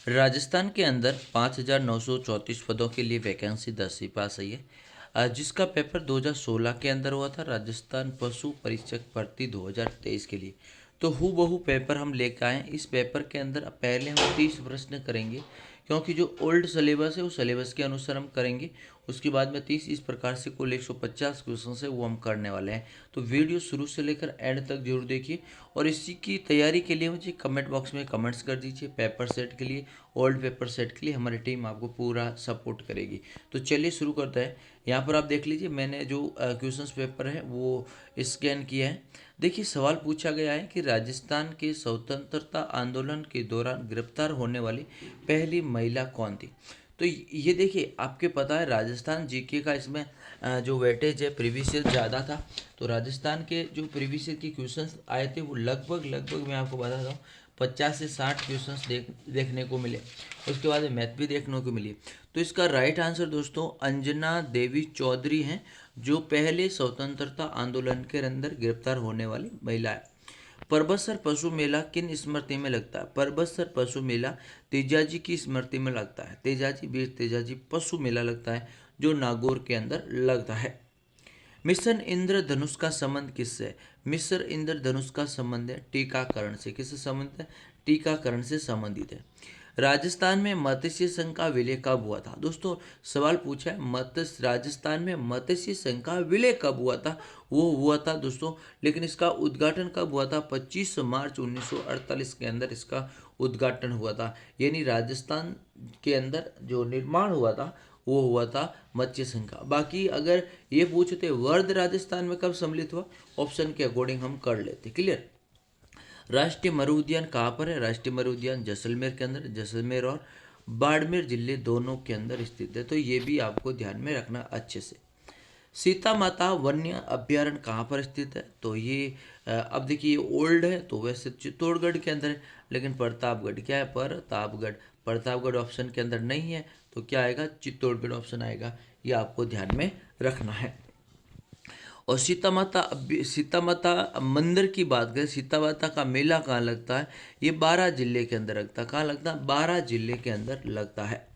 राजस्थान के अंदर 5,934 पदों के लिए वैकेंसी 10वीं पास आई है, जिसका पेपर 2016 के अंदर हुआ था राजस्थान पशु परीक्षक भर्ती 2023 के लिए। तो हूबहू पेपर हम लेकर आए। इस पेपर के अंदर पहले हम 30 प्रश्न करेंगे, क्योंकि जो ओल्ड सिलेबस है उस सिलेबस के अनुसार हम करेंगे। उसके बाद में 30 इस प्रकार से कुल 150 क्वेश्चन है वो हम करने वाले हैं। तो वीडियो शुरू से लेकर एंड तक जरूर देखिए, और इसी की तैयारी के लिए मुझे कमेंट बॉक्स में कमेंट्स कर दीजिए। पेपर सेट के लिए, ओल्ड पेपर सेट के लिए हमारी टीम आपको पूरा सपोर्ट करेगी। तो चलिए शुरू करते हैं। यहाँ पर आप देख लीजिए, मैंने जो क्वेश्चंस पेपर है वो स्कैन किया है। देखिए, सवाल पूछा गया है कि राजस्थान के स्वतंत्रता आंदोलन के दौरान गिरफ्तार होने वाली पहली महिला कौन थी। तो ये देखिए, आपके पता है राजस्थान जीके का इसमें जो वेटेज है प्रीवियस ईयर ज़्यादा था। तो राजस्थान के जो प्रीवियस ईयर के क्वेश्चंस आए थे वो लगभग मैं आपको बताता हूँ 50 से 60 क्वेश्चंस देखने को मिले। उसके बाद मैथ भी देखने को मिली। तो इसका राइट आंसर दोस्तों अंजना देवी चौधरी हैं, जो पहले स्वतंत्रता आंदोलन के अंदर गिरफ्तार होने वाली महिला है। परबतसर पशु मेला किन स्मृति में लगता है। परबतसर पशु मेला तेजाजी की स्मृति में लगता है। तेजाजी, वीर तेजाजी पशु मेला लगता है, जो नागौर के अंदर लगता है। मिशन इंद्रधनुष का संबंध किससे है। मिशन इंद्रधनुष का संबंध है टीकाकरण से। किससे संबंधित है। टीकाकरण से संबंधित है। राजस्थान में मत्स्य संघ का विलय कब हुआ था। दोस्तों सवाल पूछा है मत्स्य, राजस्थान में मत्स्य संघ का विलय कब हुआ था। वो हुआ था दोस्तों, लेकिन इसका उद्घाटन कब हुआ था। 25 मार्च 1948 के अंदर इसका उद्घाटन हुआ था। यानी राजस्थान के अंदर जो निर्माण हुआ था वो हुआ था मत्स्य संघ का। बाकी अगर ये पूछते वर्ध राजस्थान में कब सम्मिलित हुआ, ऑप्शन के अकॉर्डिंग हम कर लेते। क्लियर। राष्ट्रीय मरु उद्यान कहाँ पर है। राष्ट्रीय मरु उद्यान जैसलमेर के अंदर, जैसलमेर और बाड़मेर जिले दोनों के अंदर स्थित है। तो ये भी आपको ध्यान में रखना अच्छे से। सीता माता वन्य अभ्यारण्य कहाँ पर स्थित है। तो ये अब देखिए ओल्ड है तो वैसे चित्तौड़गढ़ के अंदर है, लेकिन प्रतापगढ़ क्या है, प्रतापगढ़। प्रतापगढ़ ऑप्शन के अंदर नहीं है, तो क्या आएगा, चित्तौड़गढ़ ऑप्शन आएगा। ये आपको ध्यान में रखना है। और सीता माता मंदिर की बात करें, सीता माता का मेला कहाँ लगता है, ये 12 जिले के अंदर लगता है। कहाँ लगता है, 12 जिले के अंदर लगता है।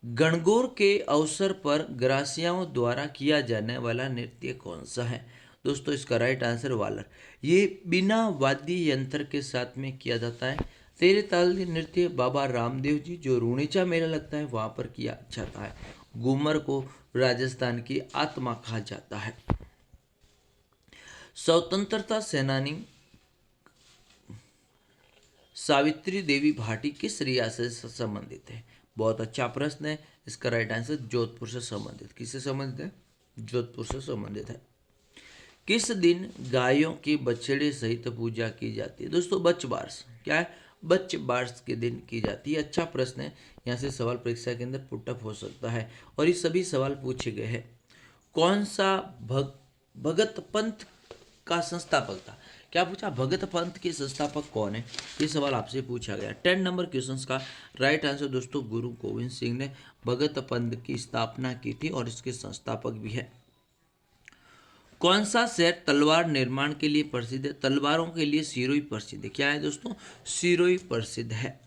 गणगौर के अवसर पर ग्रासियाओं द्वारा किया जाने वाला नृत्य कौन सा है। दोस्तों इसका राइट आंसर वालर। ये बिना वाद्य यंत्र के साथ में किया जाता है। तेरे ताल नृत्य बाबा रामदेव जी जो रूणीचा मेला लगता है वहां पर किया जाता है। घूमर को राजस्थान की आत्मा कहा जाता है। स्वतंत्रता सेनानी सावित्री देवी भाटी किस रियासत से संबंधित है। बहुत अच्छा प्रश्न है। इसका राइट आंसर जोधपुर से संबंधित। किससे संबंधित है, जोधपुर से संबंधित है। किस दिन गायों के बछड़े सहित पूजा की जाती है। दोस्तों बच्चबार्स क्या है, बच्चबार्स के दिन की जाती है। अच्छा प्रश्न है, यहाँ से सवाल परीक्षा के अंदर पुटअप हो सकता है, और ये सभी सवाल पूछे गए हैं। कौन सा भगत पंथ का संस्थापक था। क्या पूछा, भगत पंथ के संस्थापक कौन है, ये सवाल आपसे पूछा गया। 10 नंबर क्वेश्चन का राइट आंसर दोस्तों गुरु गोविंद सिंह ने भगत पंथ की स्थापना की थी, और इसके संस्थापक भी है। कौन सा शहर तलवार निर्माण के लिए प्रसिद्ध है। तलवारों के लिए सिरोही प्रसिद्ध है। क्या है दोस्तों, सिरोही प्रसिद्ध है।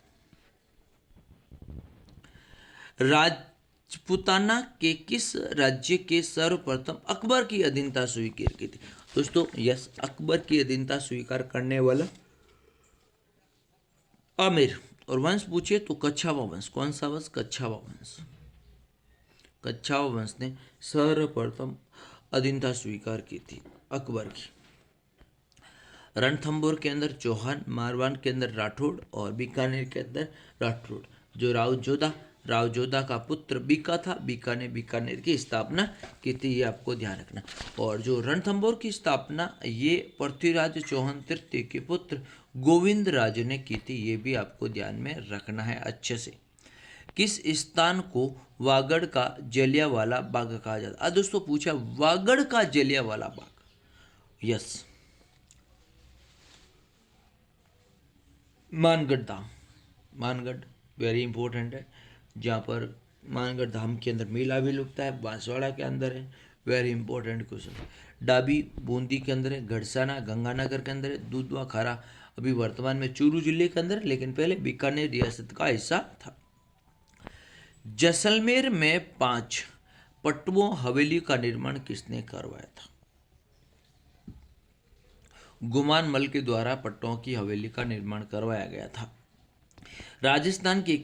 राजपुताना के किस राज्य के सर्वप्रथम अकबर की अधीनता स्वीकार की थी। दोस्तों यस, अकबर की अधीनता स्वीकार करने वाला आमिर। और वंश पूछे तो कच्छावा वंश। कौन सा वंश, कच्छावा वंश। कच्छावा वंश ने सर्वप्रथम अधीनता स्वीकार की थी अकबर की। रणथंभौर के अंदर चौहान, मारवाड़ के अंदर राठौड़, और बीकानेर के अंदर राठौड़। जो राव जोधा का पुत्र बीका था, बीका ने बीकानेर की स्थापना की थी, ये आपको ध्यान रखना। और जो रणथंभौर की स्थापना ये पृथ्वीराज चौहान तृतीय के पुत्र गोविंद राज ने की थी, ये भी आपको ध्यान में रखना है अच्छे से। किस स्थान को वागड़ का जलियांवाला बाग कहा जाता है। दोस्तों पूछा वागड़ का जलियांवाला बाग, यस मानगढ़ धाम। मानगढ़ वेरी इंपॉर्टेंट है, जहाँ पर मानगढ़ धाम के अंदर मेला भी लगता है, बांसवाड़ा के अंदर है। Very important question. Dabi Bundi के अंदर है, घड़साना गंगानगर के अंदर है, दूधवा खारा अभी वर्तमान में चूरू जिले के अंदर, लेकिन पहले बीकानेर रियासत का हिस्सा था। जैसलमेर में 5 पट्टुओं हवेली का निर्माण किसने करवाया था? गुमान मल के द्वारा पट्टुओं की हवेली का निर्माण करवाया गया था। राजस्थान के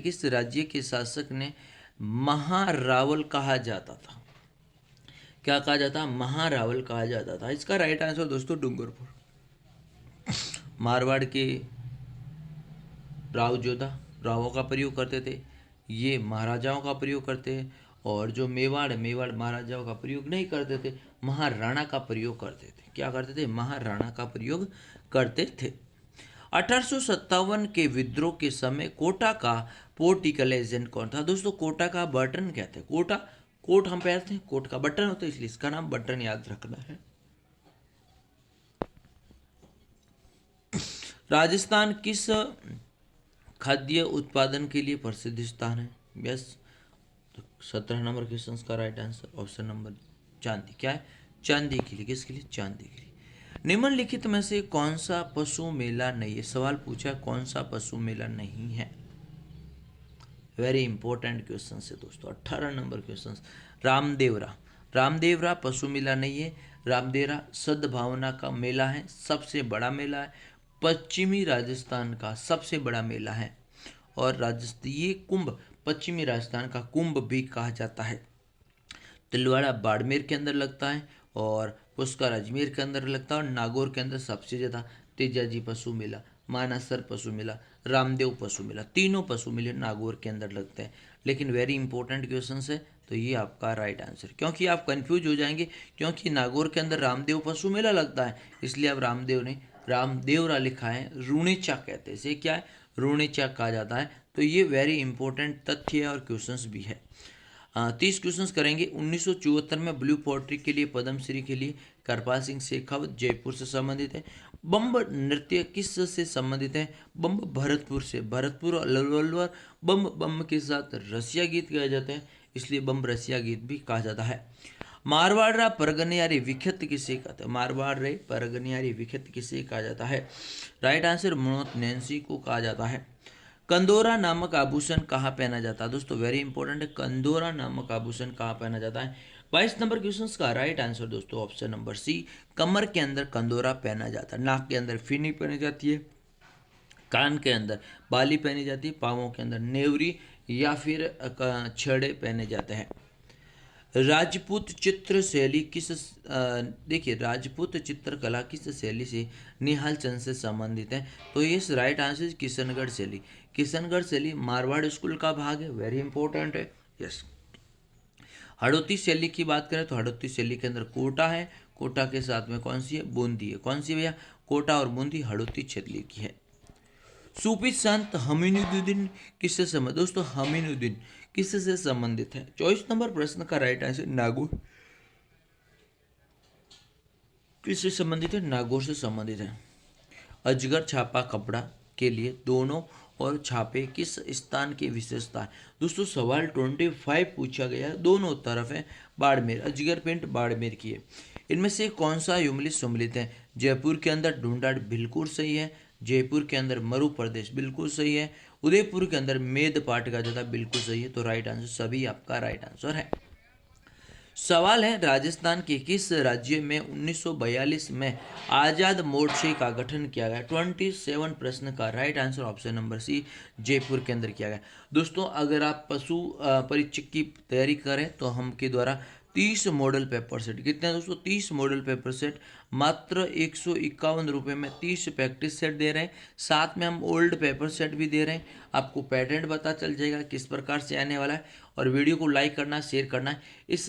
किस राज्य के शासक ने महारावल कहा जाता था? क्या कहा जाता? महारावल कहा जाता था। इसका राइट आंसर दोस्तों डूंगरपुर। मारवाड़ के राव जोधा रावों का प्रयोग करते थे, ये महाराजाओं का प्रयोग करते हैं, और जो मेवाड़ महाराजाओं का प्रयोग नहीं करते थे, महाराणा का प्रयोग करते थे। क्या करते थे? महाराणा का प्रयोग करते थे। 1857 के विद्रोह के समय कोटा का पॉलिटिकल एजेंट कौन था? दोस्तों कोटा का बटन क्या थे? कोट हम पहनते हैं, कोट का बटन होता है, इसलिए इसका नाम बटन याद रखना है। राजस्थान किस खाद्य उत्पादन के लिए प्रसिद्ध स्थान है? यस, तो 17 नंबर क्वेश्चन का राइट आंसर ऑप्शन नंबर चांदी। क्या है? चांदी के लिए। किसके लिए? चांदी के लिए। निम्नलिखित में से कौन सा पशु मेला नहीं है? सवाल पूछा कौन सा पशु मेला नहीं है। वेरी इंपॉर्टेंट क्वेश्चन है दोस्तों। 18 नंबर क्वेश्चन। रामदेवरा पशु मेला नहीं है। रामदेवरा सद्भावना का मेला है, सबसे बड़ा मेला है, पश्चिमी राजस्थान का सबसे बड़ा मेला है। और ये कुंभ पश्चिमी राजस्थान का कुंभ भी कहा जाता है। तिलवाड़ा बाड़मेर के अंदर लगता है, और पुष्कर अजमेर के अंदर लगता है, और नागौर के अंदर सबसे ज़्यादा तेजाजी पशु मेला, मानासर पशु मेला, रामदेव पशु मेला, तीनों पशु मेले नागौर के अंदर लगते हैं। लेकिन वेरी इंपॉर्टेंट क्वेश्चन है, तो ये आपका राइट आंसर। क्योंकि आप कंफ्यूज हो जाएंगे, क्योंकि नागौर के अंदर रामदेव पशु मेला लगता है, इसलिए अब रामदेवरा लिखा है, रूणेचा कहते हैं। इसे क्या है? रूणेचा कहा जाता है। तो ये वेरी इंपॉर्टेंट तथ्य है और क्वेश्चंस भी है। 30 क्वेश्चंस करेंगे। 1974 में ब्लू पोट्री के लिए पद्मश्री के लिए करपाल सिंह शेखावत जयपुर से संबंधित है। बम्ब नृत्य किस से संबंधित है? बम्ब भरतपुर से। भरतपुर और अलवर बम्ब के साथ रसिया गीत गाए जाते हैं, इसलिए बम्ब रसिया गीत भी कहा जाता है। मारवाड़ परगनियारी विख्यात किसे कहते हैं? मारवाड़ परगनियारी विख्यात किसे कहा जाता है? राइट आंसर मनोत नैन्सी को कहा जाता है। कंदोरा नामक आभूषण कहाँ पहना जाता है? दोस्तों वेरी इंपॉर्टेंट है, कंदोरा नामक आभूषण कहाँ पहना जाता है? 22 नंबर क्वेश्चन का राइट आंसर दोस्तों ऑप्शन नंबर सी, कमर के अंदर कंदोरा पहना जाता है। नाक के अंदर फिनी पहनी जाती है, कान के अंदर बाली पहनी जाती है, पाँवों के अंदर नेवरी या फिर छड़े पहने जाते हैं। राजपूत चित्र शैली देखिए राजपूत चित्रकला किस शैली से निहाल चंद से संबंधित है? तो ये राइट आंसर किशनगढ़ शैली। किशनगढ़ शैली मारवाड़ स्कूल का भाग है, वेरी इंपॉर्टेंट है। यस। हड़ौती शैली की बात करें तो हड़ौती शैली के अंदर कोटा है, कोटा के साथ में कौन सी है? बूंदी है। कौन सी भैया? कोटा और बूंदी हड़ौती शैली की है। सूफी संत हमीनुद्दीन किससे संबंधित? दोस्तों हमीनुद्दीन किससे संबंधित है? 24 नंबर प्रश्न का राइट आंसर नागौर। किससे संबंधित है? नागौर से संबंधित है। अजगर छापा कपड़ा के लिए दोनों और छापे किस स्थान की विशेषता है? दोस्तों सवाल 25 पूछा गया है, दोनों तरफ है। बाड़मेर, अजगर पेंट बाड़मेर की है। इनमें से कौन सा सम्मिलित है? जयपुर के अंदर ढूंढाड़ बिल्कुल सही है, जयपुर के अंदर मरु प्रदेश बिल्कुल सही है, उदयपुर के अंदर मेद पाट का जगह बिल्कुल सही है। तो राइट आंसर सभी आपका राइट आंसर है। सवाल है राजस्थान के किस राज्य में 1942 में आजाद मोर्चे का गठन किया गया? 27 प्रश्न का right answer option number C, Jaipur के अंदर किया गया। दोस्तों अगर आप पशु परीक्षक की तैयारी करें तो हम के द्वारा 30 मॉडल पेपर सेट, कितने दोस्तों? 30 मॉडल पेपर सेट मात्र 151 रुपये में 30 प्रैक्टिस सेट दे रहे हैं। साथ में हम ओल्ड पेपर सेट भी दे रहे हैं। आपको पैटर्न पता चल जाएगा किस प्रकार से आने वाला है। और वीडियो को लाइक करना, शेयर करना है।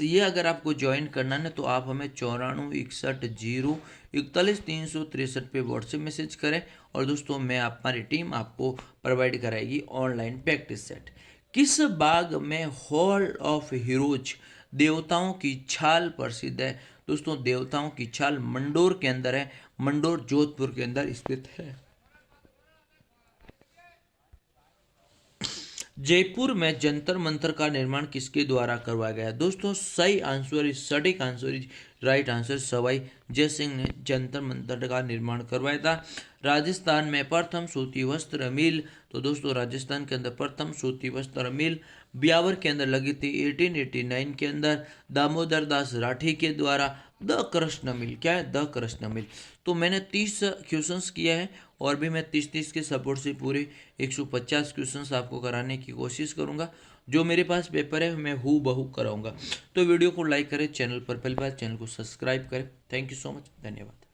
ये अगर आपको ज्वाइन करना है तो आप हमें 9461 पे व्हाट्सएप मैसेज करें, और दोस्तों मैं हमारी टीम आपको प्रोवाइड कराएगी ऑनलाइन प्रैक्टिस सेट। किस बाग में हॉल ऑफ हीरोज देवताओं की छाल प्रसिद्ध है? दोस्तों देवताओं की छाल मंडोर के अंदर है, मंडोर जोधपुर के अंदर स्थित है। जयपुर में जंतर मंतर का निर्माण किसके द्वारा करवाया गया? दोस्तों सही आंसर इज, सटीक answer is right answer Sawai Jai Singh ने जंतर मंतर का निर्माण करवाया था। राजस्थान में प्रथम सूती वस्त्र मिल, तो दोस्तों राजस्थान के अंदर प्रथम सूती वस्त्र मिल ब्यावर के अंदर लगी थी 1889 के अंदर, दामोदर दास राठी के द्वारा। द कृष्ण मिल, क्या है? द कृष्ण मिल। तो मैंने 30 क्वेश्चंस किया है और भी मैं 30-30 के सपोर्ट से पूरे 150 क्वेश्चंस आपको कराने की कोशिश करूंगा। जो मेरे पास पेपर है मैं हूँ बहू कराऊंगा। तो वीडियो को लाइक करें, चैनल पर पहली बार चैनल को सब्सक्राइब करें। थैंक यू सो मच, धन्यवाद।